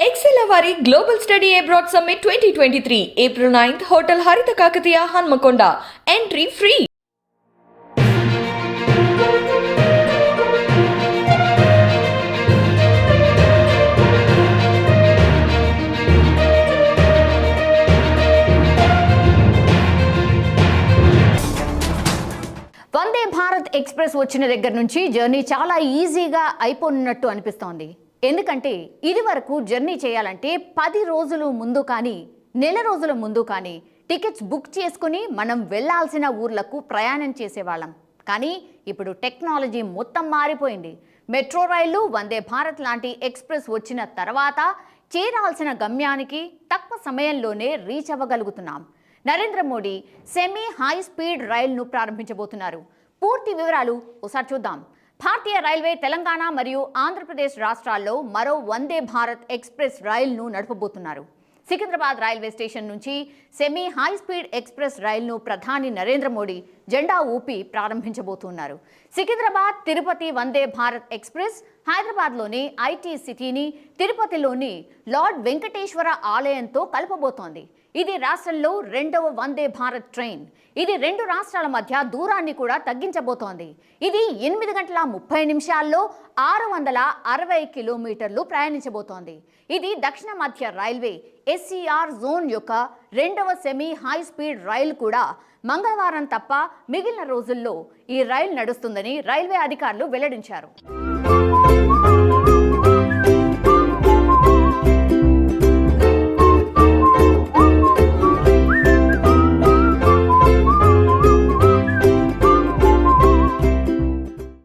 Excel Avari Global Study Abroad Summit 2023, April 9th, Hotel Haritha Kakatiya, Hanmakonda. Entry free. Vande Bharat express వచ్చిన దగ్గర నుంచి journey చాలా ఈజీగా అయిపోనున్నట్టు అనిపిస్తోంది. ఎందుకంటే ఇది వరకు జర్నీ చేయాలంటే 10 రోజులు ముందు కానీ నెల రోజుల ముందు కానీ టికెట్స్ బుక్ చేసుకుని మనం వెళ్ళాల్సిన ఊర్లకు ప్రయాణం చేసేవాళ్ళం. కానీ ఇప్పుడు టెక్నాలజీ మొత్తం మారిపోయింది. మెట్రో రైళ్లు, వందే భారత్ లాంటి ఎక్స్ప్రెస్ వచ్చిన తర్వాత చేరాల్సిన గమ్యానికి తక్కువ సమయంలోనే రీచ్ అవ్వగలుగుతున్నాం. Narendra Modi semi high speed రైలును ప్రారంభించబోతున్నారు. పూర్తి వివరాలు ఒకసారి చూద్దాం. భారతీయ రైల్వే తెలంగాణ మరియు ఆంధ్రప్రదేశ్ రాష్ట్రాల్లో మరో వందే భారత్ ఎక్స్ప్రెస్ రైలును నడపబోతున్నారు. సికింద్రాబాద్ రైల్వే స్టేషన్ నుంచి సెమీ హై స్పీడ్ ఎక్స్ప్రెస్ రైలును ప్రధాని నరేంద్ర మోడీ జెండా ఊపి ప్రారంభించబోతున్నారు. సికింద్రాబాద్ తిరుపతి వందే భారత్ ఎక్స్ప్రెస్ హైదరాబాద్లోని ఐటీ సిటీని తిరుపతిలోని లార్డ్ వెంకటేశ్వర ఆలయంతో కలపబోతోంది. ఇది రాష్ట్రంలో 2వ వందే భారత్ ట్రైన్. ఇది 2 రాష్ట్రాల మధ్య దూరాన్ని కూడా తగ్గించబోతోంది. ఇది 8 గంటల 30 నిమిషాల్లో 660 కిలోమీటర్లు ప్రయాణించబోతోంది. ఇది దక్షిణ మధ్య రైల్వే ఎస్సీఆర్ జోన్ యొక్క 2వ సెమీ హై స్పీడ్ రైలు కూడా. మంగళవారం తప్ప మిగిలిన రోజుల్లో ఈ రైలు నడుస్తుందని రైల్వే అధికారులు వెల్లడించారు.